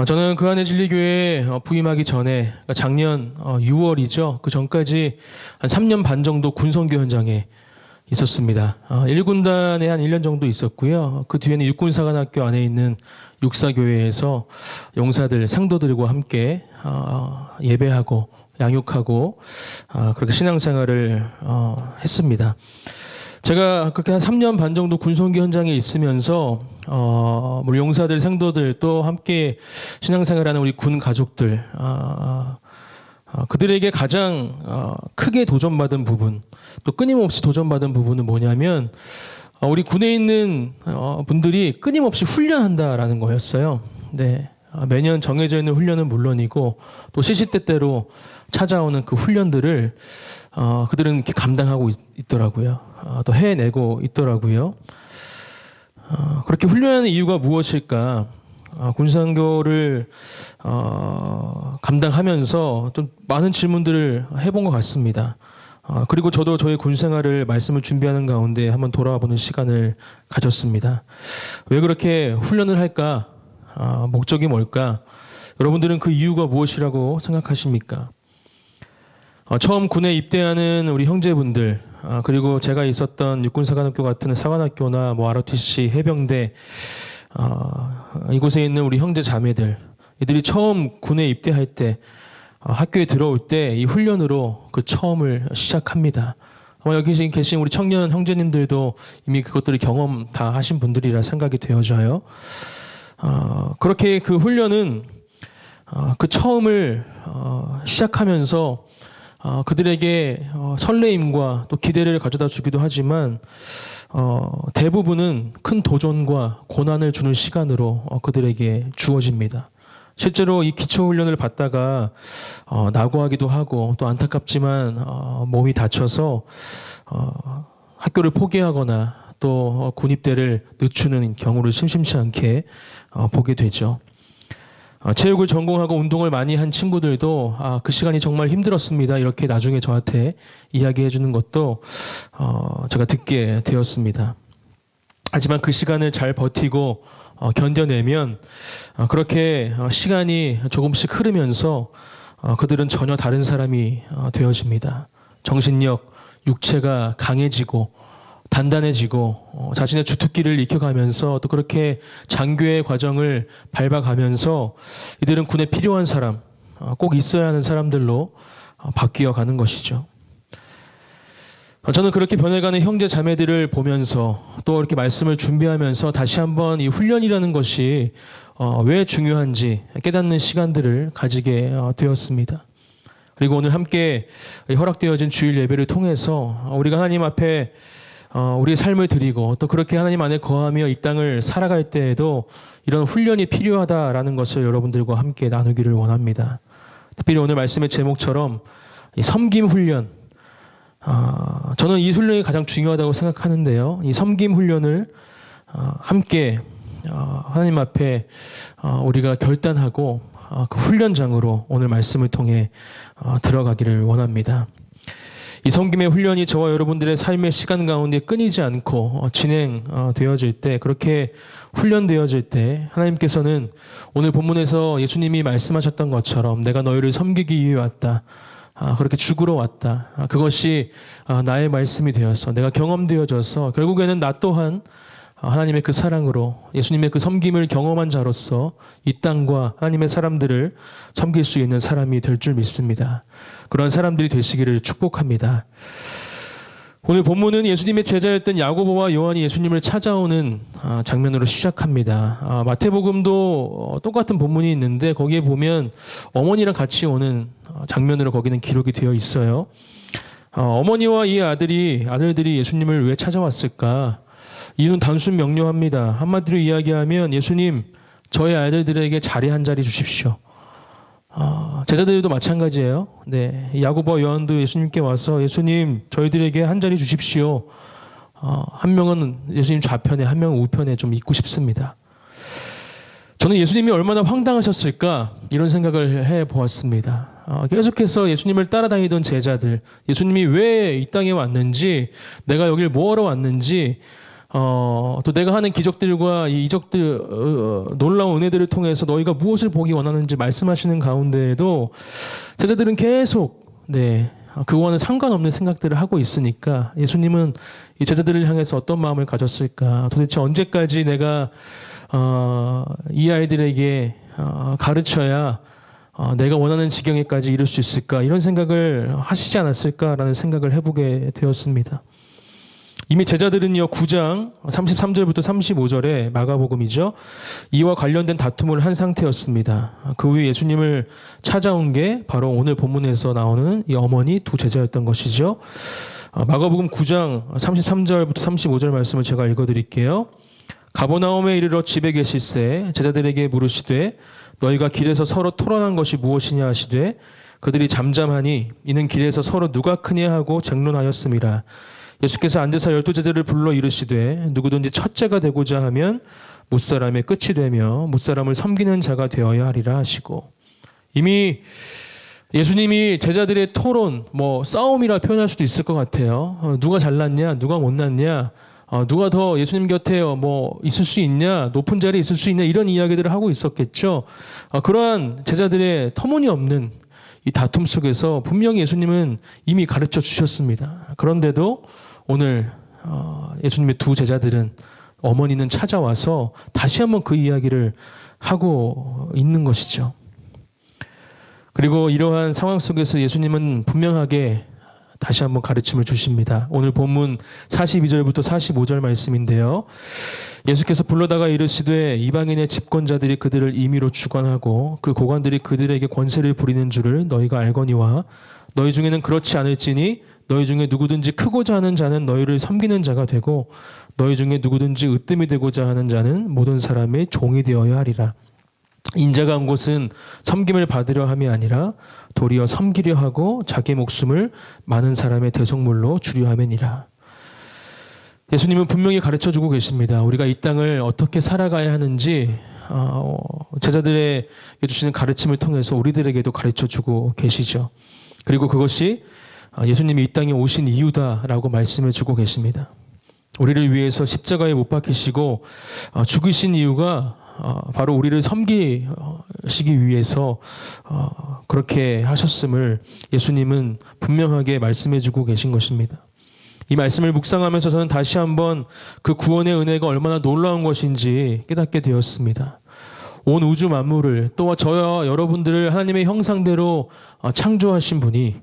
저는 그 안에 진리교회 부임하기 전에 그러니까 작년 6월이죠. 그 전까지 한 3년 반 정도 군선교 현장에 있었습니다. 1군단에 한 1년 정도 있었고요. 그 뒤에는 육군사관학교 안에 있는 육사교회에서 용사들, 상도들과 함께 예배하고 양육하고 그렇게 신앙생활을 했습니다. 제가 그렇게 한 3년 반 정도 군선교 현장에 있으면서 우리 용사들, 생도들 또 함께 신앙생활하는 우리 군 가족들 그들에게 가장 크게 도전받은 부분, 또 끊임없이 도전받은 부분은 뭐냐면 우리 군에 있는 분들이 끊임없이 훈련한다라는 거였어요. 네. 매년 정해져 있는 훈련은 물론이고 또 시시때때로 찾아오는 그 훈련들을 그들은 이렇게 감당하고 있더라고요. 또 해내고 있더라고요. 그렇게 훈련하는 이유가 무엇일까? 군선교를 감당하면서 좀 많은 질문들을 해본 것 같습니다. 그리고 저도 저의 군 생활을 말씀을 준비하는 가운데 한번 돌아보는 시간을 가졌습니다. 왜 그렇게 훈련을 할까? 목적이 뭘까? 여러분들은 그 이유가 무엇이라고 생각하십니까? 처음 군에 입대하는 우리 형제분들, 그리고 제가 있었던 육군사관학교 같은 사관학교나 ROTC, 해병대, 이곳에 있는 우리 형제 자매들, 이들이 처음 군에 입대할 때, 학교에 들어올 때 이 훈련으로 그 처음을 시작합니다. 아마 여기 계신 우리 청년 형제님들도 이미 그것들을 경험 다 하신 분들이라 생각이 되어져요. 그렇게 그 훈련은 그 처음을 시작하면서 그들에게 설레임과 또 기대를 가져다 주기도 하지만 대부분은 큰 도전과 고난을 주는 시간으로 그들에게 주어집니다. 실제로 이 기초훈련을 받다가 낙오하기도 하고 또 안타깝지만 몸이 다쳐서 학교를 포기하거나 또 군입대를 늦추는 경우를 심심치 않게 보게 되죠. 체육을 전공하고 운동을 많이 한 친구들도 그 시간이 정말 힘들었습니다. 이렇게 나중에 저한테 이야기해 주는 것도 제가 듣게 되었습니다. 하지만 그 시간을 잘 버티고 견뎌내면 그렇게 시간이 조금씩 흐르면서 그들은 전혀 다른 사람이 되어집니다. 정신력, 육체가 강해지고 단단해지고 자신의 주특기를 익혀가면서 또 그렇게 장교의 과정을 밟아가면서 이들은 군에 필요한 사람, 꼭 있어야 하는 사람들로 바뀌어 가는 것이죠. 저는 그렇게 변해가는 형제 자매들을 보면서 또 이렇게 말씀을 준비하면서 다시 한번 이 훈련이라는 것이 왜 중요한지 깨닫는 시간들을 가지게 되었습니다. 그리고 오늘 함께 허락되어진 주일 예배를 통해서 우리가 하나님 앞에 우리의 삶을 드리고 또 그렇게 하나님 안에 거하며 이 땅을 살아갈 때에도 이런 훈련이 필요하다라는 것을 여러분들과 함께 나누기를 원합니다. 특별히 오늘 말씀의 제목처럼 이 섬김 훈련, 저는 이 훈련이 가장 중요하다고 생각하는데요. 이 섬김 훈련을 함께 하나님 앞에 우리가 결단하고 그 훈련장으로 오늘 말씀을 통해 들어가기를 원합니다. 이 섬김의 훈련이 저와 여러분들의 삶의 시간 가운데 끊이지 않고 진행되어질 때, 그렇게 훈련되어질 때 하나님께서는 오늘 본문에서 예수님이 말씀하셨던 것처럼 내가 너희를 섬기기 위해 왔다. 그렇게 죽으러 왔다. 그것이 나의 말씀이 되어서 내가 경험되어져서 결국에는 나 또한 하나님의 그 사랑으로 예수님의 그 섬김을 경험한 자로서 이 땅과 하나님의 사람들을 섬길 수 있는 사람이 될 줄 믿습니다. 그런 사람들이 되시기를 축복합니다. 오늘 본문은 예수님의 제자였던 야고보와 요한이 예수님을 찾아오는 장면으로 시작합니다. 마태복음도 똑같은 본문이 있는데 거기에 보면 어머니랑 같이 오는 장면으로 거기는 기록이 되어 있어요. 어머니와 이 아들들이 예수님을 왜 찾아왔을까? 이유는 단순 명료합니다. 한마디로 이야기하면 예수님, 저희 아들들에게 자리 한 자리 주십시오. 제자들도 마찬가지예요. 네, 야고보와 요한도 예수님께 와서 예수님, 저희들에게 한 자리 주십시오. 한 명은 예수님 좌편에, 한 명은 우편에 좀 있고 싶습니다. 저는 예수님이 얼마나 황당하셨을까 이런 생각을 해보았습니다. 계속해서 예수님을 따라다니던 제자들, 예수님이 왜 이 땅에 왔는지, 내가 여길 뭐하러 왔는지 또 내가 하는 기적들과 이 이적들 놀라운 은혜들을 통해서 너희가 무엇을 보기 원하는지 말씀하시는 가운데에도 제자들은 계속 그거와는 상관없는 생각들을 하고 있으니까 예수님은 이 제자들을 향해서 어떤 마음을 가졌을까? 도대체 언제까지 내가 이 아이들에게 가르쳐야 내가 원하는 지경에까지 이룰 수 있을까? 이런 생각을 하시지 않았을까라는 생각을 해보게 되었습니다. 이미 제자들은요 9장 33절부터 35절에 마가복음이죠. 이와 관련된 다툼을 한 상태였습니다. 그 후에 예수님을 찾아온 게 바로 오늘 본문에서 나오는 이 어머니 두 제자였던 것이죠. 마가복음 9장 33절부터 35절 말씀을 제가 읽어드릴게요. 가버나움에 이르러 집에 계실새 제자들에게 물으시되 너희가 길에서 서로 토론한 것이 무엇이냐 하시되 그들이 잠잠하니 이는 길에서 서로 누가 크냐 하고 쟁론하였음이라. 예수께서 앉으사 12제자를 불러 이르시되 누구든지 첫째가 되고자 하면 못사람의 끝이 되며 못사람을 섬기는 자가 되어야 하리라 하시고, 이미 예수님이 제자들의 토론, 싸움이라 표현할 수도 있을 것 같아요. 누가 잘났냐, 누가 못났냐, 누가 더 예수님 곁에 있을 수 있냐, 높은 자리에 있을 수 있냐, 이런 이야기들을 하고 있었겠죠. 그러한 제자들의 터무니없는 이 다툼 속에서 분명히 예수님은 이미 가르쳐 주셨습니다. 그런데도 오늘 예수님의 두 제자들은 어머니는 찾아와서 다시 한번 그 이야기를 하고 있는 것이죠. 그리고 이러한 상황 속에서 예수님은 분명하게 다시 한번 가르침을 주십니다. 오늘 본문 42절부터 45절 말씀인데요. 예수께서 불러다가 이르시되 이방인의 집권자들이 그들을 임의로 주관하고 그 고관들이 그들에게 권세를 부리는 줄을 너희가 알거니와 너희 중에는 그렇지 않을지니 너희 중에 누구든지 크고자 하는 자는 너희를 섬기는 자가 되고 너희 중에 누구든지 으뜸이 되고자 하는 자는 모든 사람의 종이 되어야 하리라. 인자가 온 곳은 섬김을 받으려 함이 아니라 도리어 섬기려 하고 자기 목숨을 많은 사람의 대속물로 주려 함이니라. 예수님은 분명히 가르쳐주고 계십니다. 우리가 이 땅을 어떻게 살아가야 하는지 제자들에게 주시는 가르침을 통해서 우리들에게도 가르쳐주고 계시죠. 그리고 그것이 예수님이 이 땅에 오신 이유다라고 말씀해 주고 계십니다. 우리를 위해서 십자가에 못 박히시고 죽으신 이유가 바로 우리를 섬기시기 위해서 그렇게 하셨음을 예수님은 분명하게 말씀해 주고 계신 것입니다. 이 말씀을 묵상하면서 저는 다시 한번 그 구원의 은혜가 얼마나 놀라운 것인지 깨닫게 되었습니다. 온 우주 만물을 또 저와 여러분들을 하나님의 형상대로 창조하신 분이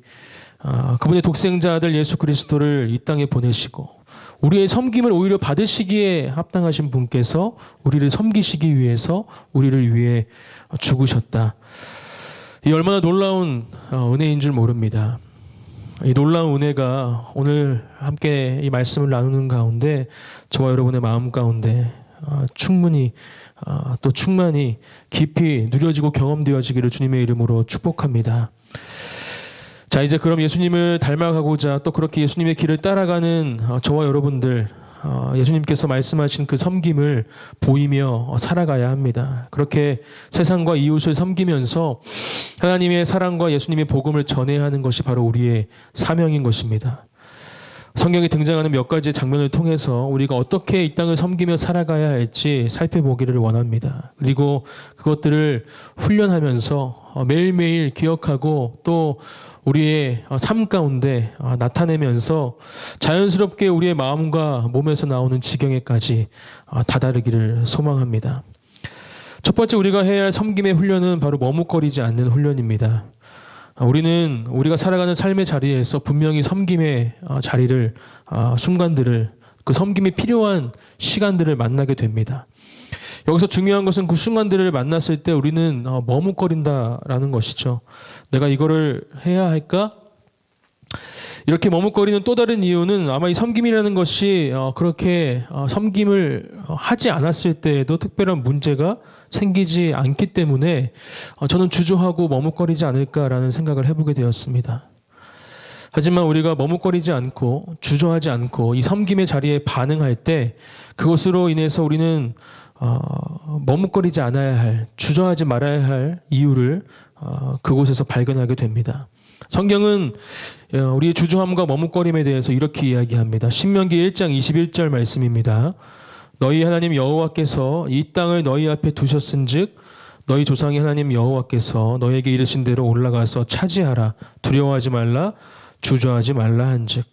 그분의 독생자 아들 예수 그리스도를 이 땅에 보내시고 우리의 섬김을 오히려 받으시기에 합당하신 분께서 우리를 섬기시기 위해서 우리를 위해 죽으셨다. 이 얼마나 놀라운 은혜인 줄 모릅니다. 이 놀라운 은혜가 오늘 함께 이 말씀을 나누는 가운데 저와 여러분의 마음 가운데 충분히 또 충만히 깊이 누려지고 경험되어지기를 주님의 이름으로 축복합니다. 자, 이제 그럼 예수님을 닮아가고자 또 그렇게 예수님의 길을 따라가는 저와 여러분들, 예수님께서 말씀하신 그 섬김을 보이며 살아가야 합니다. 그렇게 세상과 이웃을 섬기면서 하나님의 사랑과 예수님의 복음을 전해야 하는 것이 바로 우리의 사명인 것입니다. 성경에 등장하는 몇 가지 장면을 통해서 우리가 어떻게 이 땅을 섬기며 살아가야 할지 살펴보기를 원합니다. 그리고 그것들을 훈련하면서 매일매일 기억하고 또 우리의 삶 가운데 나타내면서 자연스럽게 우리의 마음과 몸에서 나오는 지경에까지 다다르기를 소망합니다. 첫 번째 우리가 해야 할 섬김의 훈련은 바로 머뭇거리지 않는 훈련입니다. 우리는 우리가 살아가는 삶의 자리에서 분명히 섬김의 자리를, 순간들을, 그 섬김이 필요한 시간들을 만나게 됩니다. 여기서 중요한 것은 그 순간들을 만났을 때 우리는 머뭇거린다라는 것이죠. 내가 이거를 해야 할까? 이렇게 머뭇거리는 또 다른 이유는 아마 이 섬김이라는 것이 그렇게 섬김을 하지 않았을 때에도 특별한 문제가 생기지 않기 때문에 저는 주저하고 머뭇거리지 않을까라는 생각을 해보게 되었습니다. 하지만 우리가 머뭇거리지 않고 주저하지 않고 이 섬김의 자리에 반응할 때 그것으로 인해서 우리는 머뭇거리지 않아야 할, 주저하지 말아야 할 이유를 그곳에서 발견하게 됩니다. 성경은 우리의 주저함과 머뭇거림에 대해서 이렇게 이야기합니다. 신명기 1장 21절 말씀입니다. 너희 하나님 여호와께서 이 땅을 너희 앞에 두셨은즉 너희 조상의 하나님 여호와께서 너희에게 이르신 대로 올라가서 차지하라. 두려워하지 말라. 주저하지 말라 한즉.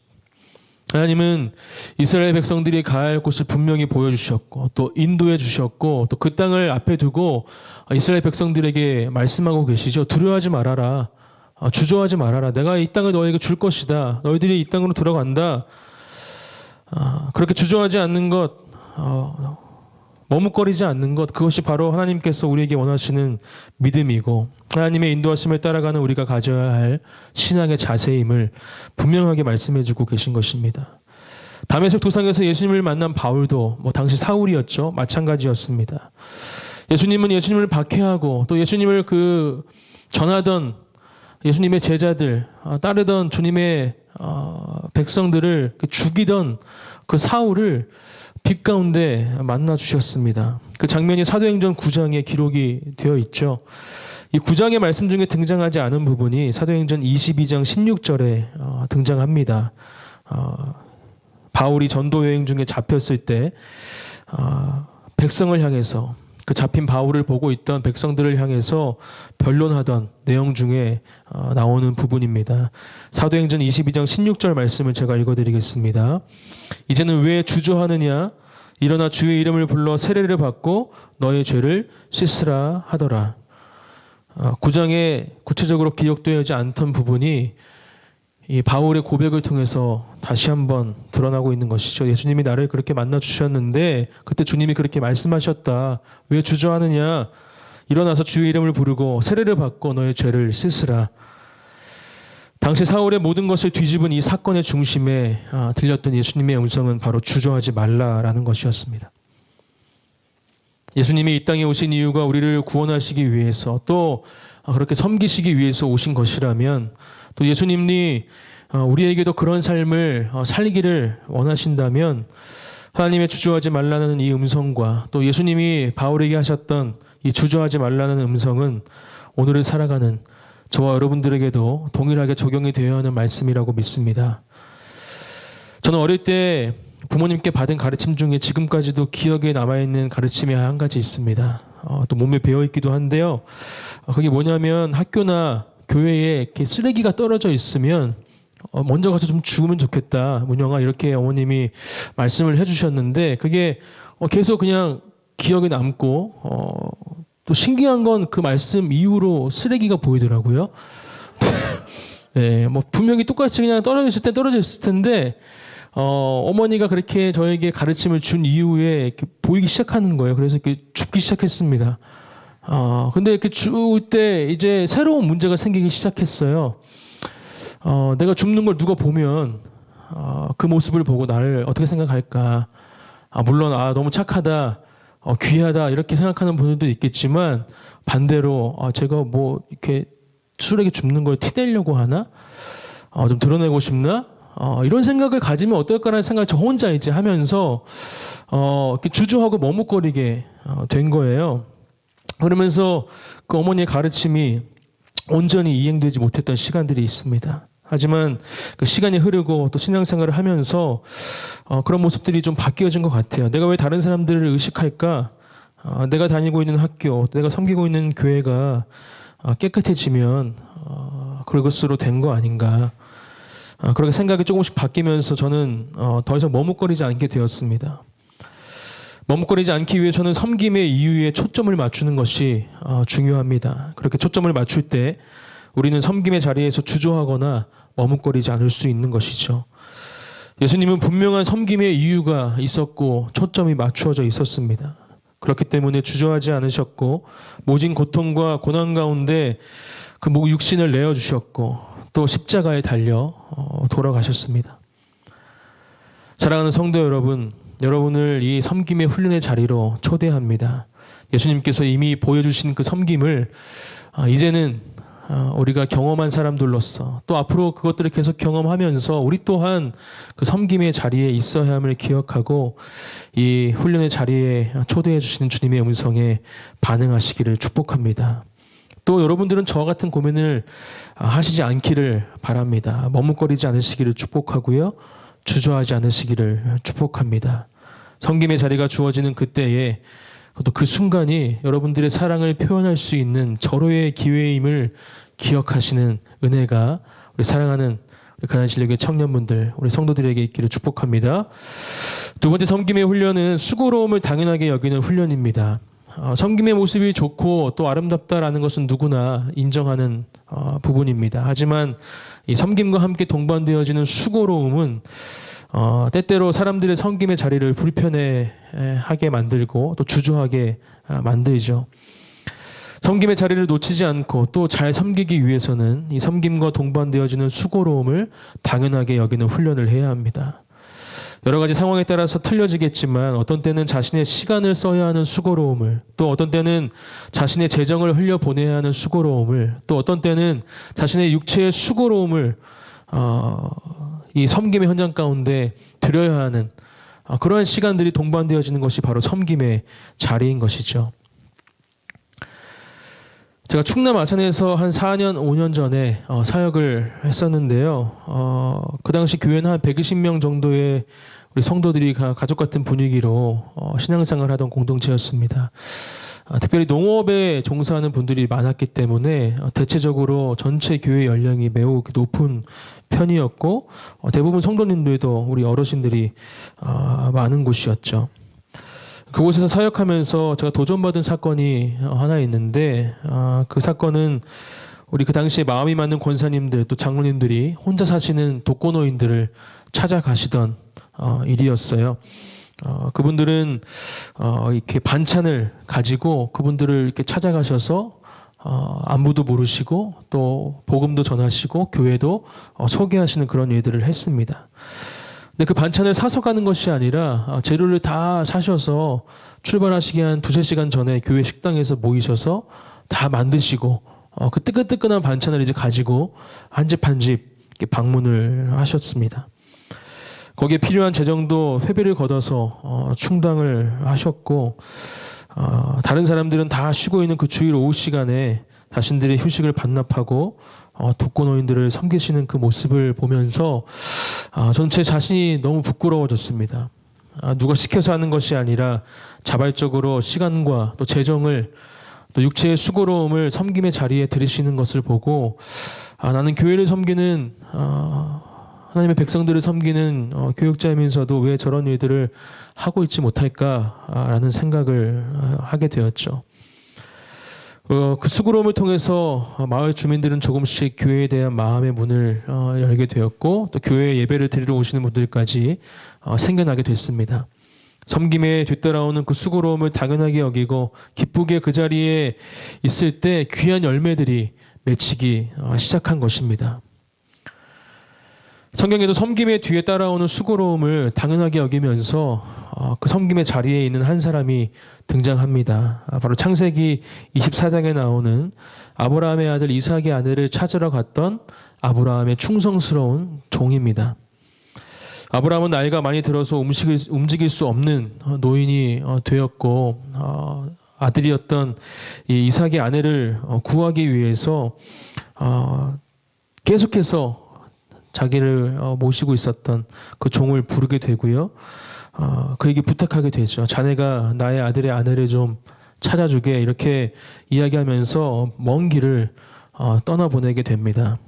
하나님은 이스라엘 백성들이 가야 할 곳을 분명히 보여주셨고 또 인도해 주셨고 또 그 땅을 앞에 두고 이스라엘 백성들에게 말씀하고 계시죠. 두려워하지 말아라. 주저하지 말아라. 내가 이 땅을 너에게 줄 것이다. 너희들이 이 땅으로 들어간다. 그렇게 주저하지 않는 것, 머뭇거리지 않는 것, 그것이 바로 하나님께서 우리에게 원하시는 믿음이고 하나님의 인도하심을 따라가는 우리가 가져야 할 신앙의 자세임을 분명하게 말씀해주고 계신 것입니다. 다메섹 도상에서 예수님을 만난 바울도 당시 사울이었죠. 마찬가지였습니다. 예수님을 박해하고 또 예수님을 전하던 예수님의 제자들, 따르던 주님의 백성들을 죽이던 그 사울을 빛 가운데 만나 주셨습니다. 그 장면이 사도행전 9장에 기록이 되어 있죠. 이 9장의 말씀 중에 등장하지 않은 부분이 사도행전 22장 16절에 등장합니다. 바울이 전도 여행 중에 잡혔을 때 백성을 향해서 그 잡힌 바울을 보고 있던 백성들을 향해서 변론하던 내용 중에 나오는 부분입니다. 사도행전 22장 16절 말씀을 제가 읽어드리겠습니다. 이제는 왜 주저하느냐? 일어나 주의 이름을 불러 세례를 받고 너의 죄를 씻으라 하더라. 9장에 구체적으로 기록되지 않던 부분이 이 바울의 고백을 통해서 다시 한번 드러나고 있는 것이죠. 예수님이 나를 그렇게 만나 주셨는데 그때 주님이 그렇게 말씀하셨다. 왜 주저하느냐? 일어나서 주의 이름을 부르고 세례를 받고 너의 죄를 씻으라. 당시 사울의 모든 것을 뒤집은 이 사건의 중심에 들렸던 예수님의 음성은 바로 주저하지 말라라는 것이었습니다. 예수님이 이 땅에 오신 이유가 우리를 구원하시기 위해서 또 그렇게 섬기시기 위해서 오신 것이라면 또 예수님이 우리에게도 그런 삶을 살기를 원하신다면 하나님의 주저하지 말라는 이 음성과 또 예수님이 바울에게 하셨던 이 주저하지 말라는 음성은 오늘을 살아가는 저와 여러분들에게도 동일하게 적용이 되어야 하는 말씀이라고 믿습니다. 저는 어릴 때 부모님께 받은 가르침 중에 지금까지도 기억에 남아있는 가르침이 한 가지 있습니다. 또 몸에 배어있기도 한데요. 그게 뭐냐면 학교나 교회에 이렇게 쓰레기가 떨어져 있으면 먼저 가서 좀 주우면 좋겠다. 문영아 이렇게 어머님이 말씀을 해주셨는데 그게 계속 그냥 기억에 남고 또 신기한 건 그 말씀 이후로 쓰레기가 보이더라고요. 네, 분명히 똑같이 그냥 떨어져 있을 텐데 어머니가 그렇게 저에게 가르침을 준 이후에 이렇게 보이기 시작하는 거예요. 그래서 이렇게 줍기 시작했습니다. 근데 이렇게 줄 때 이제 새로운 문제가 생기기 시작했어요. 내가 줍는 걸 누가 보면 그 모습을 보고 나를 어떻게 생각할까? 물론 너무 착하다, 귀하다 이렇게 생각하는 분들도 있겠지만 반대로 제가 이렇게 술에게 줍는 걸 티내려고 하나? 좀 드러내고 싶나? 이런 생각을 가지면 어떨까라는 생각을 저 혼자 이제 하면서 이렇게 주저하고 머뭇거리게 된 거예요. 그러면서 그 어머니의 가르침이 온전히 이행되지 못했던 시간들이 있습니다. 하지만 그 시간이 흐르고 또 신앙생활을 하면서 그런 모습들이 좀 바뀌어진 것 같아요. 내가 왜 다른 사람들을 의식할까? 내가 다니고 있는 학교, 내가 섬기고 있는 교회가 깨끗해지면 그것으로 된 거 아닌가? 그렇게 생각이 조금씩 바뀌면서 저는 더 이상 머뭇거리지 않게 되었습니다. 머뭇거리지 않기 위해서는 섬김의 이유에 초점을 맞추는 것이 중요합니다. 그렇게 초점을 맞출 때 우리는 섬김의 자리에서 주저하거나 머뭇거리지 않을 수 있는 것이죠. 예수님은 분명한 섬김의 이유가 있었고 초점이 맞추어져 있었습니다. 그렇기 때문에 주저하지 않으셨고 모진 고통과 고난 가운데 그 육신을 내어주셨고 또 십자가에 달려 돌아가셨습니다. 사랑하는 성도 여러분, 여러분을 이 섬김의 훈련의 자리로 초대합니다. 예수님께서 이미 보여주신 그 섬김을 이제는 우리가 경험한 사람들로서 또 앞으로 그것들을 계속 경험하면서 우리 또한 그 섬김의 자리에 있어야 함을 기억하고 이 훈련의 자리에 초대해 주시는 주님의 음성에 반응하시기를 축복합니다. 또 여러분들은 저와 같은 고민을 하시지 않기를 바랍니다. 머뭇거리지 않으시기를 축복하고요. 주저하지 않으시기를 축복합니다. 섬김의 자리가 주어지는 그때에 또 그 순간이 여러분들의 사랑을 표현할 수 있는 절호의 기회임을 기억하시는 은혜가 우리 사랑하는 우리 가난실력의 청년분들, 우리 성도들에게 있기를 축복합니다. 두 번째 섬김의 훈련은 수고로움을 당연하게 여기는 훈련입니다. 섬김의 모습이 좋고 또 아름답다라는 것은 누구나 인정하는 부분입니다. 하지만 이 섬김과 함께 동반되어지는 수고로움은 때때로 사람들의 섬김의 자리를 불편해하게 만들고 또 주저하게 만들죠. 섬김의 자리를 놓치지 않고 또 잘 섬기기 위해서는 이 섬김과 동반되어지는 수고로움을 당연하게 여기는 훈련을 해야 합니다. 여러 가지 상황에 따라서 틀려지겠지만 어떤 때는 자신의 시간을 써야 하는 수고로움을, 또 어떤 때는 자신의 재정을 흘려보내야 하는 수고로움을, 또 어떤 때는 자신의 육체의 수고로움을 이 섬김의 현장 가운데 드려야 하는 그러한 시간들이 동반되어지는 것이 바로 섬김의 자리인 것이죠. 제가 충남 아산에서 한 4년, 5년 전에 사역을 했었는데요. 그 당시 교회는 한 120명 정도의 우리 성도들이 가족 같은 분위기로 신앙생활을 하던 공동체였습니다. 특별히 농업에 종사하는 분들이 많았기 때문에 대체적으로 전체 교회 연령이 매우 높은 편이었고 대부분 성도님들도 우리 어르신들이 많은 곳이었죠. 그곳에서 사역하면서 제가 도전받은 사건이 하나 있는데 그 사건은 우리 그 당시에 마음이 맞는 권사님들 또 장로님들이 혼자 사시는 독거노인들을 찾아가시던 일이었어요. 그분들은 이렇게 반찬을 가지고 그분들을 이렇게 찾아가셔서 안부도 물으시고 또 복음도 전하시고 교회도 소개하시는 그런 일들을 했습니다. 근데 그 반찬을 사서 가는 것이 아니라 재료를 다 사셔서 출발하시기 한 2-3시간 전에 교회 식당에서 모이셔서 다 만드시고 그 뜨끈뜨끈한 반찬을 이제 가지고 한 집 한 집 방문을 하셨습니다. 거기에 필요한 재정도 회비를 걷어서 충당을 하셨고 다른 사람들은 다 쉬고 있는 그 주일 오후 시간에 자신들의 휴식을 반납하고 독거노인들을 섬기시는 그 모습을 보면서 저는 제 자신이 너무 부끄러워졌습니다. 누가 시켜서 하는 것이 아니라 자발적으로 시간과 또 재정을 또 육체의 수고로움을 섬김의 자리에 들이시는 것을 보고 나는 교회를 섬기는 하나님의 백성들을 섬기는 교육자이면서도 왜 저런 일들을 하고 있지 못할까라는 생각을 하게 되었죠. 그 수고로움을 통해서 마을 주민들은 조금씩 교회에 대한 마음의 문을 열게 되었고 또 교회에 예배를 드리러 오시는 분들까지 생겨나게 됐습니다. 섬김에 뒤따라오는 그 수고로움을 당연하게 여기고 기쁘게 그 자리에 있을 때 귀한 열매들이 맺히기 시작한 것입니다. 성경에도 섬김의 뒤에 따라오는 수고로움을 당연하게 여기면서 그 섬김의 자리에 있는 한 사람이 등장합니다. 바로 창세기 24장에 나오는 아브라함의 아들 이삭의 아내를 찾으러 갔던 아브라함의 충성스러운 종입니다. 아브라함은 나이가 많이 들어서 움직일 수 없는 노인이 되었고 아들이었던 이 이삭의 아내를 구하기 위해서 계속해서 자기를 모시고 있었던 그 종을 부르게 되고요. 그에게 부탁하게 되죠. 자네가 나의 아들의 아내를 좀 찾아주게 이렇게 이야기하면서 먼 길을 떠나보내게 됩니다.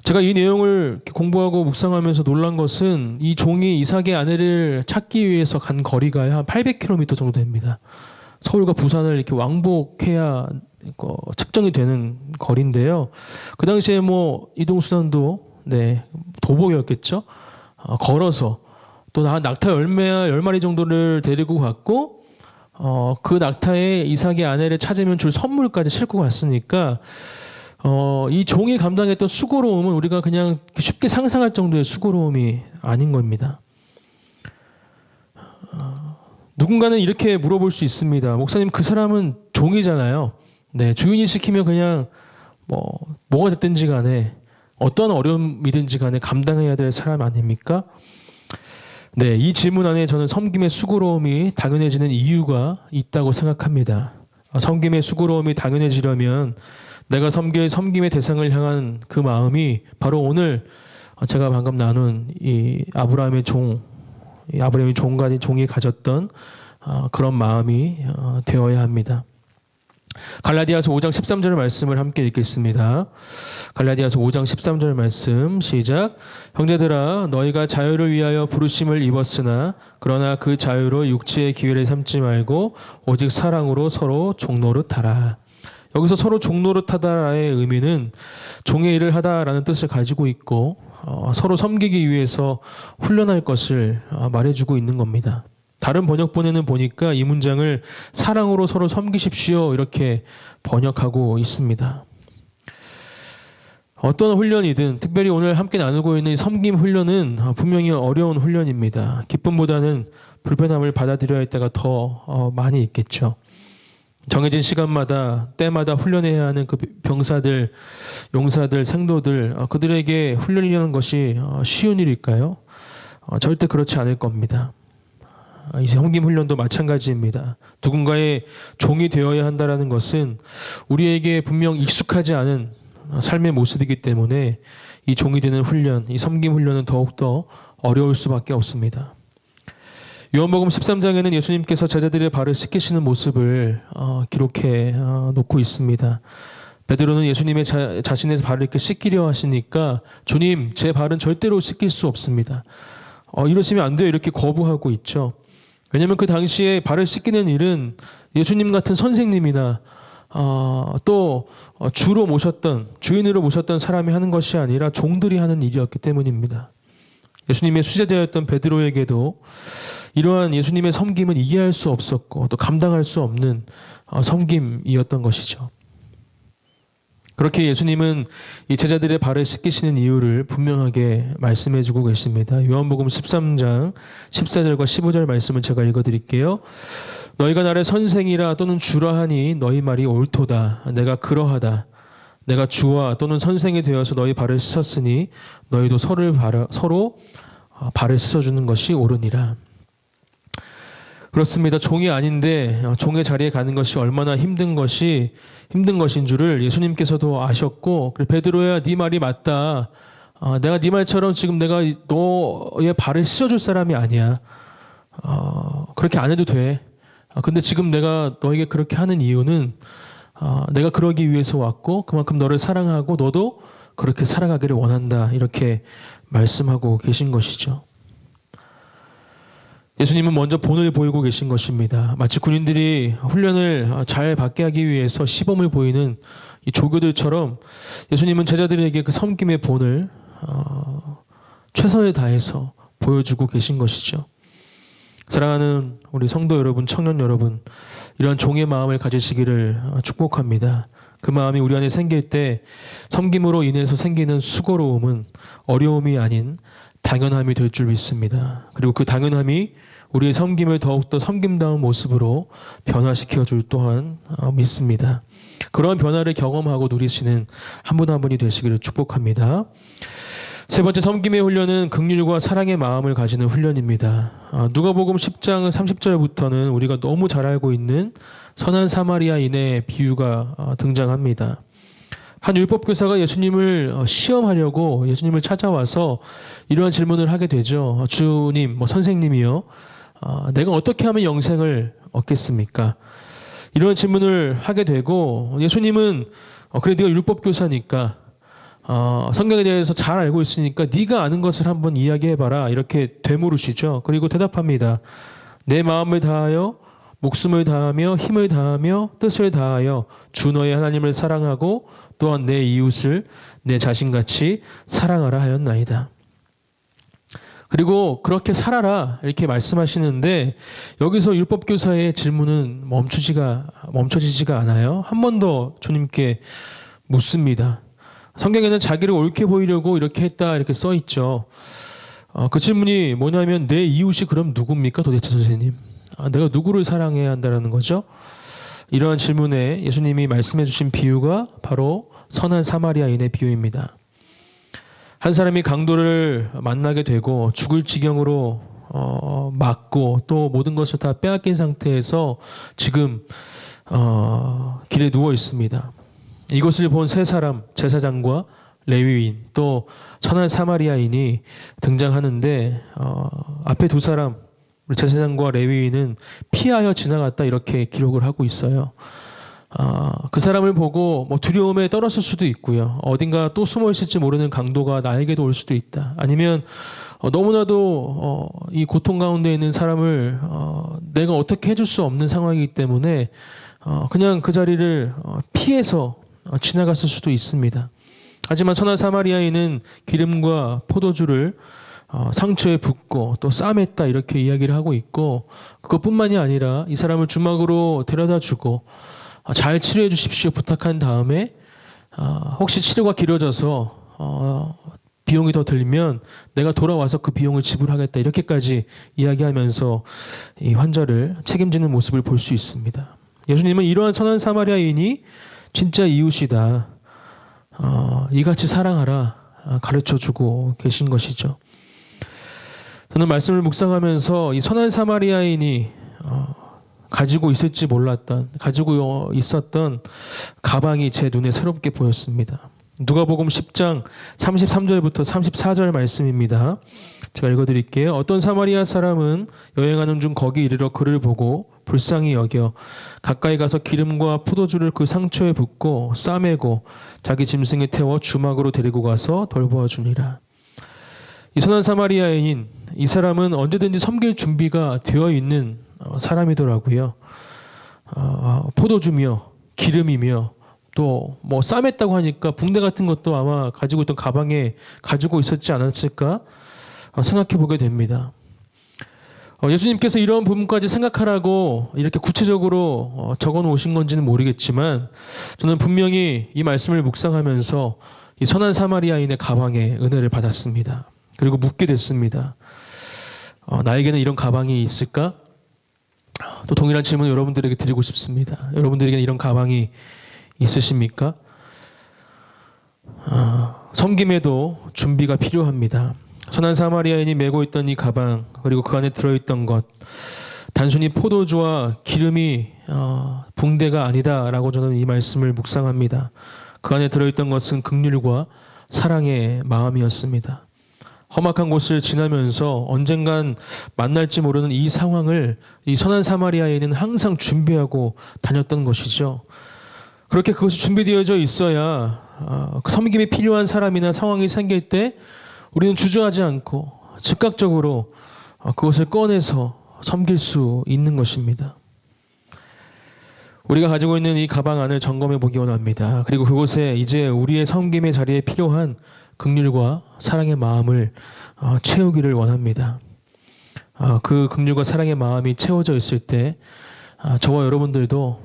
제가 이 내용을 공부하고 묵상하면서 놀란 것은 이 종이 이삭의 아내를 찾기 위해서 간 거리가 한 800km 정도 됩니다. 서울과 부산을 이렇게 왕복해야 측정이 되는 거리인데요. 그 당시에 뭐 이동수단도 도보였겠죠. 걸어서 또 낙타 10마리 정도를 데리고 갔고 그 낙타에 이삭의 아내를 찾으면 줄 선물까지 싣고 갔으니까 이 종이 감당했던 수고로움은 우리가 그냥 쉽게 상상할 정도의 수고로움이 아닌 겁니다. 누군가는 이렇게 물어볼 수 있습니다. 목사님, 그 사람은 종이잖아요. 주인이 시키면 그냥 뭐가 됐든지 간에 어떤 어려움이든지 간에 감당해야 될 사람 아닙니까? 이 질문 안에 저는 섬김의 수고로움이 당연해지는 이유가 있다고 생각합니다. 섬김의 수고로움이 당연해지려면 내가 섬길 섬김의 대상을 향한 그 마음이 바로 오늘 제가 방금 나눈 이 아브라함의 종이 가졌던 그런 마음이 되어야 합니다. 갈라디아서 5장 13절 말씀을 함께 읽겠습니다. 갈라디아서 5장 13절 말씀 시작. 형제들아 너희가 자유를 위하여 부르심을 입었으나 그러나 그 자유로 육체의 기회를 삼지 말고 오직 사랑으로 서로 종노릇하라. 여기서 서로 종노릇하다라의 의미는 종의 일을 하다라는 뜻을 가지고 있고 서로 섬기기 위해서 훈련할 것을 말해주고 있는 겁니다. 다른 번역본에는 보니까 이 문장을 사랑으로 서로 섬기십시오 이렇게 번역하고 있습니다. 어떤 훈련이든 특별히 오늘 함께 나누고 있는 이 섬김 훈련은 분명히 어려운 훈련입니다. 기쁨보다는 불편함을 받아들여야 할 때가 더 많이 있겠죠. 정해진 시간마다 때마다 훈련해야 하는 그 병사들, 용사들, 생도들 그들에게 훈련이라는 것이 쉬운 일일까요? 절대 그렇지 않을 겁니다. 이 섬김 훈련도 마찬가지입니다. 누군가의 종이 되어야 한다는 것은 우리에게 분명 익숙하지 않은 삶의 모습이기 때문에 이 종이 되는 훈련, 이 섬김 훈련은 더욱더 어려울 수밖에 없습니다. 요한복음 13장에는 예수님께서 제자들의 발을 씻기시는 모습을 기록해 놓고 있습니다. 베드로는 예수님의 자신의 발을 이렇게 씻기려 하시니까 주님, 제 발은 절대로 씻길 수 없습니다. 이러시면 안 돼요. 이렇게 거부하고 있죠. 왜냐하면 그 당시에 발을 씻기는 일은 예수님 같은 선생님이나 또 주인으로 모셨던 사람이 하는 것이 아니라 종들이 하는 일이었기 때문입니다. 예수님의 수제자였던 베드로에게도 이러한 예수님의 섬김은 이해할 수 없었고 또 감당할 수 없는 섬김이었던 것이죠. 그렇게 예수님은 이 제자들의 발을 씻기시는 이유를 분명하게 말씀해 주고 계십니다. 요한복음 13장 14절과 15절 말씀을 제가 읽어드릴게요. 너희가 나를 선생이라 또는 주라 하니 너희 말이 옳도다. 내가 그러하다. 내가 주와 또는 선생이 되어서 너희 발을 씻었으니 너희도 서로 발을 씻어주는 것이 옳으니라. 그렇습니다. 종이 아닌데 종의 자리에 가는 것이 얼마나 힘든 것인 줄을 예수님께서도 아셨고, 그래 베드로야 네 말이 맞다. 내가 네 말처럼 지금 내가 너의 발을 씻어줄 사람이 아니야. 그렇게 안 해도 돼. 근데 지금 내가 너에게 그렇게 하는 이유는 내가 그러기 위해서 왔고 그만큼 너를 사랑하고 너도 그렇게 살아가기를 원한다. 이렇게 말씀하고 계신 것이죠. 예수님은 먼저 본을 보이고 계신 것입니다. 마치 군인들이 훈련을 잘 받게 하기 위해서 시범을 보이는 이 조교들처럼 예수님은 제자들에게 그 섬김의 본을 최선을 다해서 보여주고 계신 것이죠. 사랑하는 우리 성도 여러분, 청년 여러분, 이런 종의 마음을 가지시기를 축복합니다. 그 마음이 우리 안에 생길 때 섬김으로 인해서 생기는 수고로움은 어려움이 아닌 당연함이 될 줄 믿습니다. 그리고 그 당연함이 우리의 섬김을 더욱더 섬김다운 모습으로 변화시켜 줄 또한 믿습니다. 그러한 변화를 경험하고 누리시는 한 분 한 분이 되시기를 축복합니다. 세 번째 섬김의 훈련은 긍휼과 사랑의 마음을 가지는 훈련입니다. 누가복음 10장 30절부터는 우리가 너무 잘 알고 있는 선한 사마리아인의 비유가 등장합니다. 한 율법교사가 예수님을 시험하려고 예수님을 찾아와서 이러한 질문을 하게 되죠. 주님, 선생님이요. 내가 어떻게 하면 영생을 얻겠습니까? 이런 질문을 하게 되고 예수님은 그래 네가 율법교사니까 성경에 대해서 잘 알고 있으니까 네가 아는 것을 한번 이야기해봐라 이렇게 되물으시죠. 그리고 대답합니다. 내 마음을 다하여 목숨을 다하며 힘을 다하며 뜻을 다하여 주 너의 하나님을 사랑하고 또한 내 이웃을 내 자신같이 사랑하라 하였나이다. 그리고 그렇게 살아라 이렇게 말씀하시는데 여기서 율법교사의 질문은 멈춰지지가 않아요. 한 번 더 주님께 묻습니다. 성경에는 자기를 옳게 보이려고 이렇게 했다 이렇게 써 있죠. 그 질문이 뭐냐면 내 이웃이 그럼 누굽니까 도대체 선생님? 내가 누구를 사랑해야 한다는 거죠? 이러한 질문에 예수님이 말씀해 주신 비유가 바로 선한 사마리아인의 비유입니다. 한 사람이 강도를 만나게 되고 죽을 지경으로 맞고 또 모든 것을 다 빼앗긴 상태에서 지금 길에 누워 있습니다. 이것을 본 세 사람, 제사장과 레위인 또 천한 사마리아인이 등장하는데 앞에 두 사람, 우리 제사장과 레위인은 피하여 지나갔다 이렇게 기록을 하고 있어요. 그 사람을 보고 뭐 두려움에 떨었을 수도 있고요. 어딘가 또 숨어 있을지 모르는 강도가 나에게도 올 수도 있다. 아니면 너무나도 이 고통 가운데 있는 사람을 내가 어떻게 해줄 수 없는 상황이기 때문에 그냥 그 자리를 피해서 지나갔을 수도 있습니다. 하지만 천한 사마리아인은 기름과 포도주를 상처에 붓고 또 싸맸다 이렇게 이야기를 하고 있고, 그것뿐만이 아니라 이 사람을 주막으로 데려다 주고 잘 치료해 주십시오 부탁한 다음에 혹시 치료가 길어져서 비용이 더 들면 내가 돌아와서 그 비용을 지불하겠다 이렇게까지 이야기하면서 이 환자를 책임지는 모습을 볼 수 있습니다. 예수님은 이러한 선한 사마리아인이 진짜 이웃이다, 이같이 사랑하라 가르쳐주고 계신 것이죠. 저는 말씀을 묵상하면서 이 선한 사마리아인이 가지고 있을지 몰랐던, 가지고 있었던 가방이 제 눈에 새롭게 보였습니다. 누가복음 10장 33절부터 34절 말씀입니다. 제가 읽어드릴게요. 어떤 사마리아 사람은 여행하는 중 거기 이르러 그를 보고 불쌍히 여겨 가까이 가서 기름과 포도주를 그 상처에 붓고 싸매고 자기 짐승에 태워 주막으로 데리고 가서 돌보아 주니라. 이 선한 사마리아인, 이 사람은 언제든지 섬길 준비가 되어 있는 사람이더라고요. 포도주며 기름이며 또 뭐 싸맸다고 하니까 붕대 같은 것도 아마 가지고 있던 가방에 가지고 있었지 않았을까 생각해 보게 됩니다. 예수님께서 이런 부분까지 생각하라고 이렇게 구체적으로 적어 놓으신 건지는 모르겠지만, 저는 분명히 이 말씀을 묵상하면서 이 선한 사마리아인의 가방에 은혜를 받았습니다. 그리고 묻게 됐습니다. 나에게는 이런 가방이 있을까? 또 동일한 질문을 여러분들에게 드리고 싶습니다. 여러분들에게는 이런 가방이 있으십니까? 섬김에도 준비가 필요합니다. 선한 사마리아인이 메고 있던 이 가방, 그리고 그 안에 들어있던 것, 단순히 포도주와 기름이 붕대가 아니다라고 저는 이 말씀을 묵상합니다. 그 안에 들어있던 것은 긍휼과 사랑의 마음이었습니다. 험악한 곳을 지나면서 언젠간 만날지 모르는 이 상황을 이 선한 사마리아인은 항상 준비하고 다녔던 것이죠. 그렇게 그것이 준비되어져 있어야 그 섬김이 필요한 사람이나 상황이 생길 때 우리는 주저하지 않고 즉각적으로 그것을 꺼내서 섬길 수 있는 것입니다. 우리가 가지고 있는 이 가방 안을 점검해 보기 원합니다. 그리고 그곳에 이제 우리의 섬김의 자리에 필요한 긍휼과 사랑의 마음을 채우기를 원합니다. 그 긍휼과 사랑의 마음이 채워져 있을 때 저와 여러분들도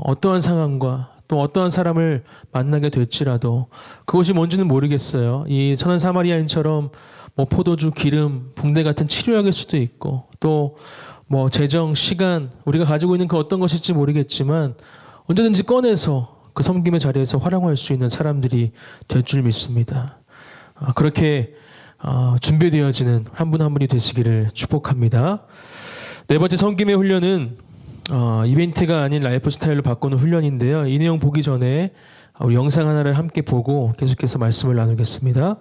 어떠한 상황과 또 어떠한 사람을 만나게 될지라도 그것이 뭔지는 모르겠어요. 이 선한 사마리아인처럼 뭐 포도주, 기름, 붕대 같은 치료약일 수도 있고 또 뭐 재정, 시간, 우리가 가지고 있는 그 어떤 것일지 모르겠지만 언제든지 꺼내서 그 섬김의 자리에서 활용할 수 있는 사람들이 될 줄 믿습니다. 그렇게 준비되어지는 한 분 한 분이 되시기를 축복합니다. 네 번째 섬김의 훈련은 이벤트가 아닌 라이프 스타일로 바꾸는 훈련인데요. 이 내용 보기 전에 우리 영상 하나를 함께 보고 계속해서 말씀을 나누겠습니다.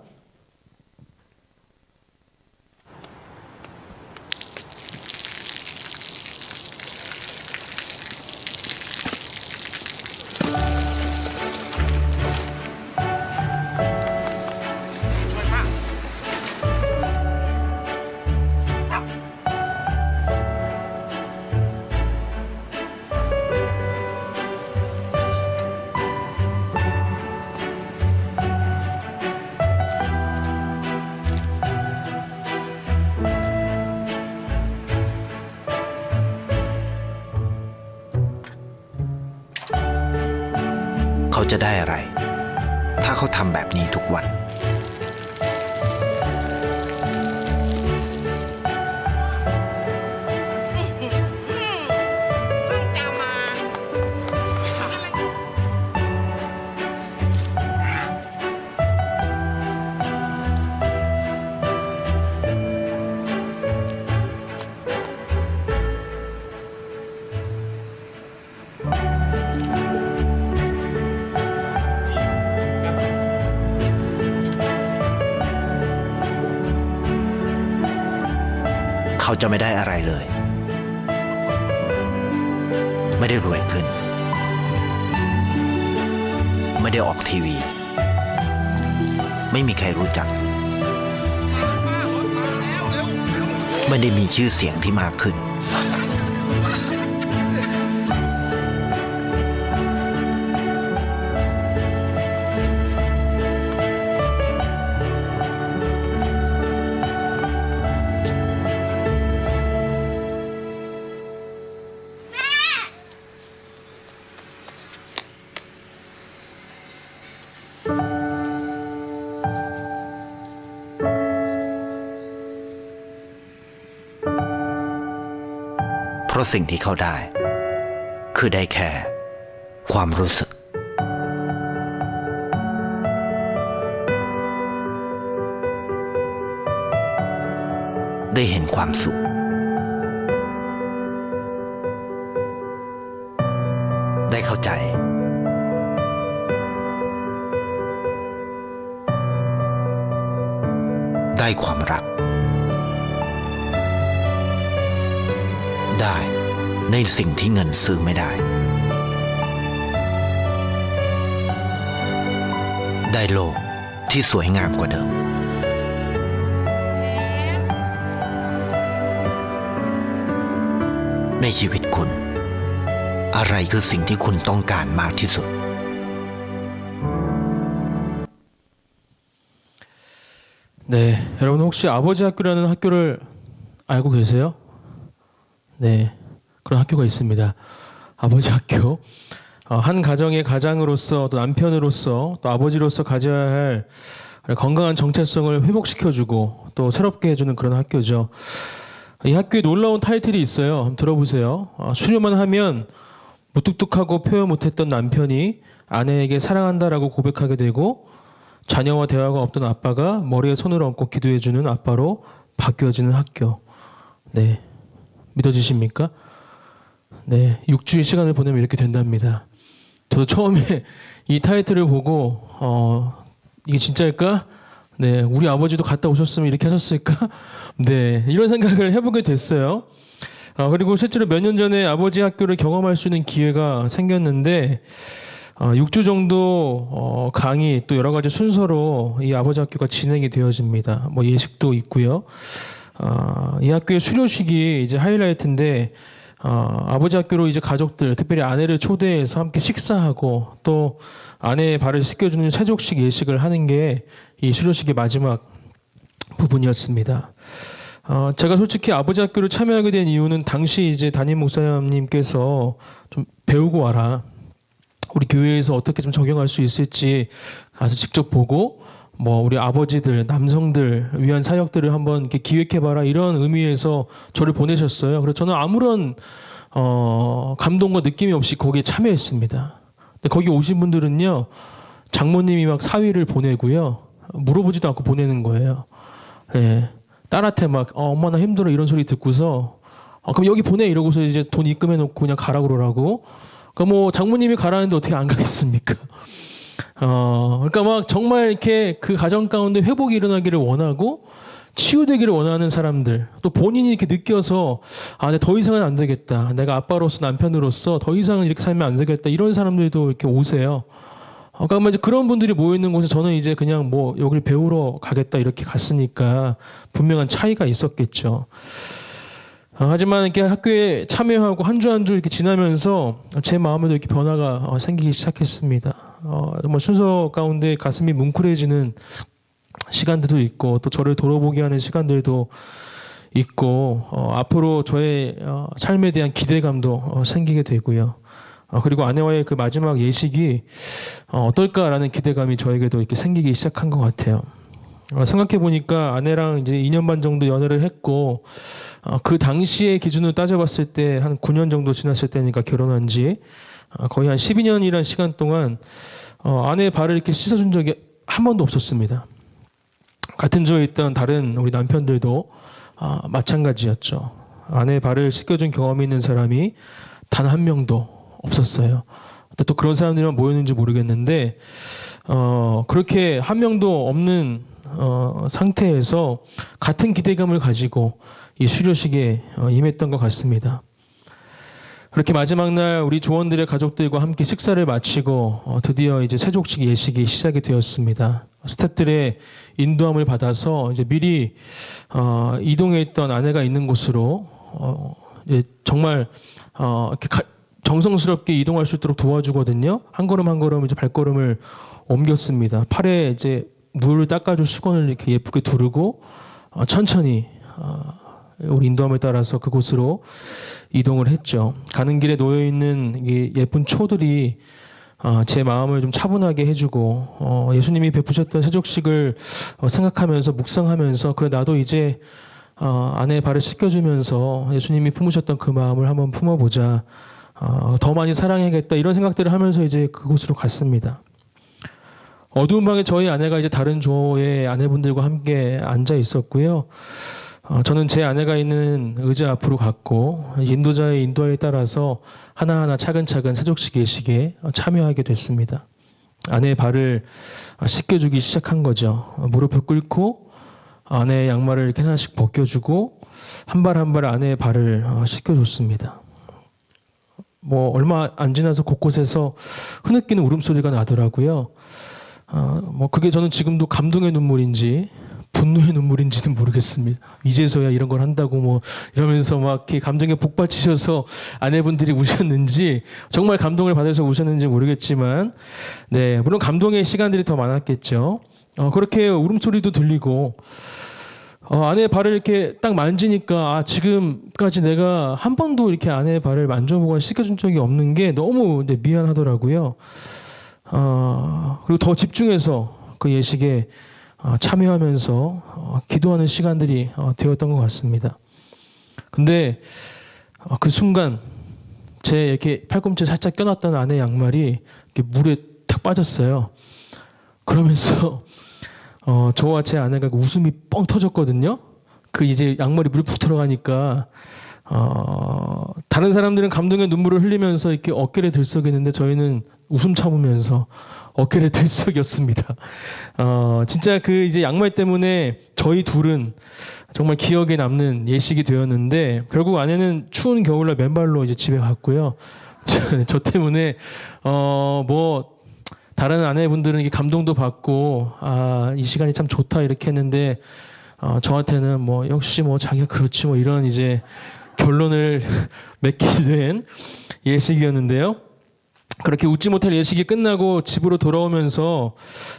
เขาจะได้อะไรถ้าเขาทำแบบนี้ทุกวัน เขาจะไม่ได้อะไรเลย ไม่ได้รวยขึ้น ไม่ได้ออกทีวี ไม่มีใครรู้จัก ไม่ได้มีชื่อเสียงที่มากขึ้น เพราะสิ่งที่เขาได้ คือได้แค่ความรู้สึก ได้เห็นความสุข ได้เข้าใจ ได้ความรัก ได้ในสิ่งที่เงินซื้อไม่ได้ ได้โลกที่สวยงามกว่าเดิม ในชีวิตคุณ อะไรคือสิ่งที่คุณต้องการมากที่สุด 네, 여러분 혹시 아버지 학교라는 학교를 알고 계세요? 네, 그런 학교가 있습니다. 아버지 학교. 한 가정의 가장으로서 또 남편으로서 또 아버지로서 가져야 할 건강한 정체성을 회복시켜주고 또 새롭게 해주는 그런 학교죠. 이 학교에 놀라운 타이틀이 있어요. 한번 들어보세요. 수료만 하면 무뚝뚝하고 표현 못했던 남편이 아내에게 사랑한다라고 고백하게 되고 자녀와 대화가 없던 아빠가 머리에 손을 얹고 기도해주는 아빠로 바뀌어지는 학교. 네, 믿어지십니까? 네, 6주의 시간을 보내면 이렇게 된답니다. 저도 처음에 이 타이틀을 보고 이게 진짜일까? 네, 우리 아버지도 갔다 오셨으면 이렇게 하셨을까? 네, 이런 생각을 해보게 됐어요. 그리고 실제로 몇 년 전에 아버지 학교를 경험할 수 있는 기회가 생겼는데 6주 정도 강의 또 여러 가지 순서로 이 아버지 학교가 진행이 되어집니다. 뭐 예식도 있고요. 이 학교의 수료식이 이제 하이라이트인데 아버지 학교로 이제 가족들, 특별히 아내를 초대해서 함께 식사하고 또 아내의 발을 씻겨주는 세족식 예식을 하는 게 이 수료식의 마지막 부분이었습니다. 제가 솔직히 아버지 학교를 참여하게 된 이유는 당시 이제 담임 목사님께서 좀 배우고 와라. 우리 교회에서 어떻게 좀 적용할 수 있을지 가서 직접 보고 뭐 우리 아버지들, 남성들 위한 사역들을 한번 이렇게 기획해봐라 이런 의미에서 저를 보내셨어요. 그래서 저는 아무런 감동과 느낌이 없이 거기에 참여했습니다. 근데 거기 오신 분들은요, 장모님이 막 사위를 보내고요, 물어보지도 않고 보내는 거예요. 예. 딸한테 막 엄마 나 힘들어 이런 소리 듣고서 그럼 여기 보내 이러고서 이제 돈 입금해 놓고 그냥 가라 그러라고. 그러니까 뭐 장모님이 가라는데 어떻게 안 가겠습니까? 그러니까 막 정말 이렇게 그 가정 가운데 회복이 일어나기를 원하고 치유되기를 원하는 사람들, 또 본인이 이렇게 느껴서 내가 더 이상은 안 되겠다. 내가 아빠로서 남편으로서 더 이상은 이렇게 살면 안 되겠다. 이런 사람들도 이렇게 오세요. 그러니까 이제 그런 분들이 모여 있는 곳에 저는 이제 그냥 뭐 여기를 배우러 가겠다 이렇게 갔으니까 분명한 차이가 있었겠죠. 하지만 이렇게 학교에 참여하고 한 주 한 주 이렇게 지나면서 제 마음에도 이렇게 변화가 생기기 시작했습니다. 정말 순서 가운데 가슴이 뭉클해지는 시간들도 있고 또 저를 돌아보게 하는 시간들도 있고 앞으로 저의 삶에 대한 기대감도 생기게 되고요. 그리고 아내와의 그 마지막 예식이 어떨까라는 기대감이 저에게도 이렇게 생기기 시작한 것 같아요. 생각해 보니까 아내랑 이제 2년 반 정도 연애를 했고 그 당시의 기준으로 따져봤을 때 한 9년 정도 지났을 때니까 결혼한 지 거의 한 12년이란 시간 동안 아내의 발을 이렇게 씻어준 적이 한 번도 없었습니다. 같은 조에 있던 다른 우리 남편들도 마찬가지였죠. 아내의 발을 씻겨준 경험이 있는 사람이 단 한 명도 없었어요. 또 그런 사람들만 모였는지 모르겠는데 그렇게 한 명도 없는 상태에서 같은 기대감을 가지고 이 수료식에 임했던 것 같습니다. 그렇게 마지막 날 우리 조원들의 가족들과 함께 식사를 마치고 드디어 이제 세족식 예식이 시작이 되었습니다. 스태프들의 인도함을 받아서 이제 미리 이동해 있던 아내가 있는 곳으로 이제 정말 이렇게 정성스럽게 이동할 수 있도록 도와주거든요. 한 걸음 한 걸음 이제 발걸음을 옮겼습니다. 팔에 이제 물을 닦아줄 수건을 이렇게 예쁘게 두르고 천천히 우리 인도함을 따라서 그곳으로 이동을 했죠. 가는 길에 놓여 있는 예쁜 초들이 제 마음을 좀 차분하게 해주고 예수님이 베푸셨던 세족식을 생각하면서 묵상하면서 그래 나도 이제 아내의 발을 씻겨주면서 예수님이 품으셨던 그 마음을 한번 품어보자. 더 많이 사랑해야겠다 이런 생각들을 하면서 이제 그곳으로 갔습니다. 어두운 방에 저희 아내가 이제 다른 조의 아내분들과 함께 앉아 있었고요. 저는 제 아내가 있는 의자 앞으로 갔고 인도자의 인도에 따라서 하나하나 차근차근 세족식 예식에 참여하게 됐습니다. 아내의 발을 씻겨주기 시작한 거죠. 무릎을 꿇고 아내의 양말을 이렇게 하나씩 벗겨주고 한 발 한 발 아내의 발을 씻겨줬습니다. 뭐 얼마 안 지나서 곳곳에서 흐느끼는 울음소리가 나더라고요. 뭐 그게 저는 지금도 감동의 눈물인지 분노의 눈물인지는 모르겠습니다. 이제서야 이런 걸 한다고 뭐 이러면서 막 이렇게 감정에 복받치셔서 아내분들이 우셨는지 정말 감동을 받아서 우셨는지 모르겠지만 네 물론 감동의 시간들이 더 많았겠죠. 그렇게 울음소리도 들리고 아내의 발을 이렇게 딱 만지니까 지금까지 내가 한 번도 이렇게 아내의 발을 만져보거나 씻겨준 적이 없는 게 너무 미안하더라고요. 그리고 더 집중해서 그 예식에 참여하면서 기도하는 시간들이 되었던 것 같습니다. 근데 그 순간 제 이렇게 팔꿈치에 살짝 껴놨던 아내 양말이 이렇게 물에 탁 빠졌어요. 그러면서 저와 제 아내가 웃음이 뻥 터졌거든요. 그 이제 양말이 물에 푹 들어가니까 다른 사람들은 감동의 눈물을 흘리면서 이렇게 어깨를 들썩이는데 저희는 웃음 참으면서 어깨를 들썩였습니다. 진짜 그 이제 양말 때문에 저희 둘은 정말 기억에 남는 예식이 되었는데 결국 아내는 추운 겨울날 맨발로 이제 집에 갔고요. 저 때문에 뭐 다른 아내분들은 이게 감동도 받고 이 시간이 참 좋다 이렇게 했는데 저한테는 뭐 역시 뭐 자기가 그렇지 뭐 이런 이제 결론을 맺게 된 예식이었는데요. 그렇게 웃지 못할 예식이 끝나고 집으로 돌아오면서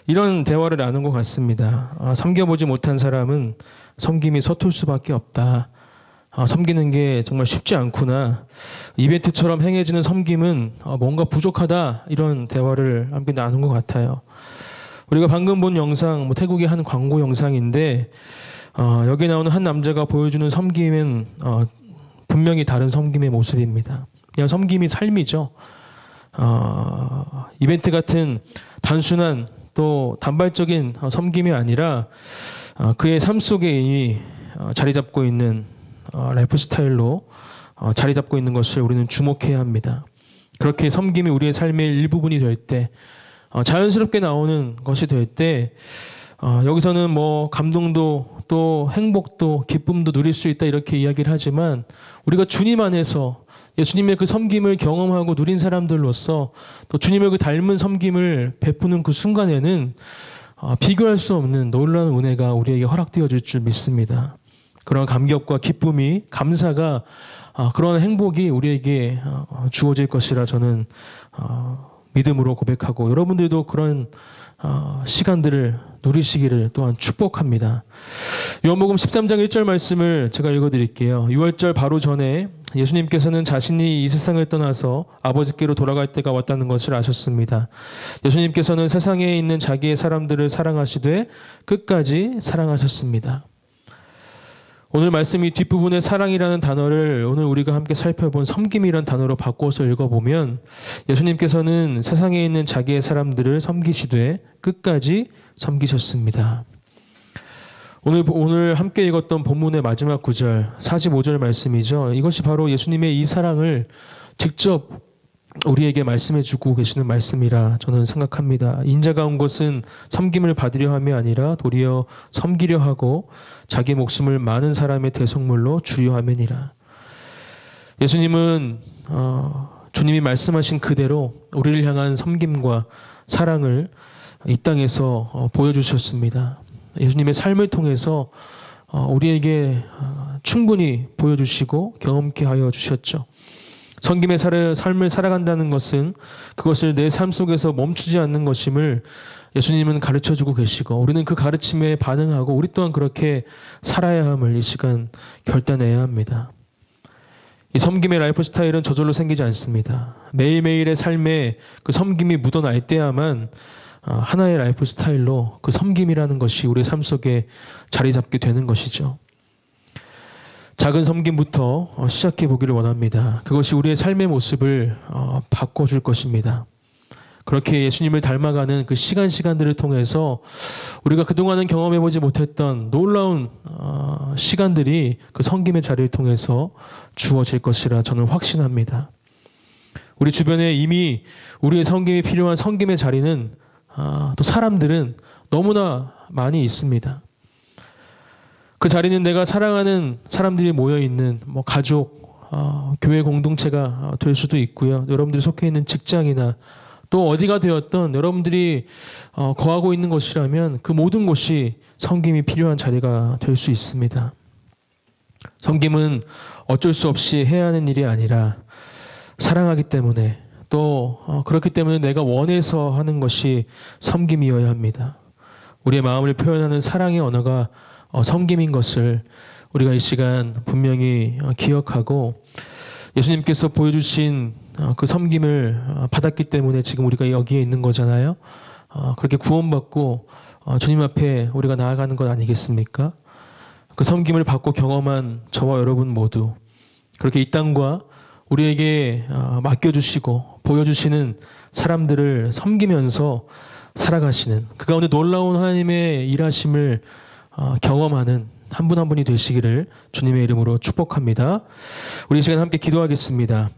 이런 대화를 나눈 것 같습니다. 섬겨보지 못한 사람은 섬김이 서툴 수밖에 없다. 섬기는 게 정말 쉽지 않구나. 이벤트처럼 행해지는 섬김은 뭔가 부족하다. 이런 대화를 함께 나눈 것 같아요. 우리가 방금 본 영상, 뭐 태국의 한 광고 영상인데 여기 나오는 한 남자가 보여주는 섬김은 분명히 다른 섬김의 모습입니다. 그냥 섬김이 삶이죠. 이벤트 같은 단순한 또 단발적인 섬김이 아니라 그의 삶 속에 이미 자리 잡고 있는 라이프 스타일로 자리 잡고 있는 것을 우리는 주목해야 합니다. 그렇게 섬김이 우리의 삶의 일부분이 될 때 자연스럽게 나오는 것이 될 때 여기서는 뭐 감동도 또 행복도 기쁨도 누릴 수 있다 이렇게 이야기를 하지만 우리가 주님 안에서 예수님의 그 섬김을 경험하고 누린 사람들로서 또 주님의 그 닮은 섬김을 베푸는 그 순간에는 비교할 수 없는 놀라운 은혜가 우리에게 허락되어질 줄 믿습니다. 그런 감격과 기쁨이 감사가 그런 행복이 우리에게 주어질 것이라 저는 믿음으로 고백하고 여러분들도 그런 시간들을 누리시기를 또한 축복합니다. 요한복음 13장 1절 말씀을 제가 읽어드릴게요. 6월절 바로 전에 예수님께서는 자신이 이 세상을 떠나서 아버지께로 돌아갈 때가 왔다는 것을 아셨습니다. 예수님께서는 세상에 있는 자기의 사람들을 사랑하시되 끝까지 사랑하셨습니다. 오늘 말씀이 뒷부분에 사랑이라는 단어를 오늘 우리가 함께 살펴본 섬김이라는 단어로 바꿔서 읽어보면 예수님께서는 세상에 있는 자기의 사람들을 섬기시되 끝까지 섬기셨습니다. 오늘 함께 읽었던 본문의 마지막 구절 45절 말씀이죠. 이것이 바로 예수님의 이 사랑을 직접 우리에게 말씀해주고 계시는 말씀이라 저는 생각합니다. 인자가 온 것은 섬김을 받으려 함이 아니라 도리어 섬기려 하고 자기 목숨을 많은 사람의 대속물로 주려 함이니라. 예수님은 주님이 말씀하신 그대로 우리를 향한 섬김과 사랑을 이 땅에서 보여주셨습니다. 예수님의 삶을 통해서 우리에게 충분히 보여주시고 경험케 하여 주셨죠. 섬김의 삶을 살아간다는 것은 그것을 내 삶 속에서 멈추지 않는 것임을 예수님은 가르쳐주고 계시고 우리는 그 가르침에 반응하고 우리 또한 그렇게 살아야 함을 이 시간 결단해야 합니다. 이 섬김의 라이프 스타일은 저절로 생기지 않습니다. 매일매일의 삶에 그 섬김이 묻어날 때야만 하나의 라이프 스타일로 그 섬김이라는 것이 우리의 삶 속에 자리 잡게 되는 것이죠. 작은 섬김부터 시작해 보기를 원합니다. 그것이 우리의 삶의 모습을 바꿔줄 것입니다. 그렇게 예수님을 닮아가는 그 시간들을 통해서 우리가 그동안은 경험해보지 못했던 놀라운 시간들이 그 섬김의 자리를 통해서 주어질 것이라 저는 확신합니다. 우리 주변에 이미 우리의 섬김이 필요한 섬김의 자리는 또 사람들은 너무나 많이 있습니다. 그 자리는 내가 사랑하는 사람들이 모여있는 가족, 교회 공동체가 될 수도 있고요. 여러분들이 속해 있는 직장이나 또 어디가 되었던 여러분들이 거하고 있는 곳이라면 그 모든 곳이 섬김이 필요한 자리가 될 수 있습니다. 섬김은 어쩔 수 없이 해야 하는 일이 아니라 사랑하기 때문에 또 그렇기 때문에 내가 원해서 하는 것이 섬김이어야 합니다. 우리의 마음을 표현하는 사랑의 언어가 섬김인 것을 우리가 이 시간 분명히 기억하고 예수님께서 보여주신 그 섬김을 받았기 때문에 지금 우리가 여기에 있는 거잖아요. 그렇게 구원받고 주님 앞에 우리가 나아가는 것 아니겠습니까? 그 섬김을 받고 경험한 저와 여러분 모두 그렇게 이 땅과 우리에게 맡겨주시고 보여주시는 사람들을 섬기면서 살아가시는 그 가운데 놀라운 하나님의 일하심을 경험하는 한 분 한 분이 되시기를 주님의 이름으로 축복합니다. 우리 이 시간 함께 기도하겠습니다.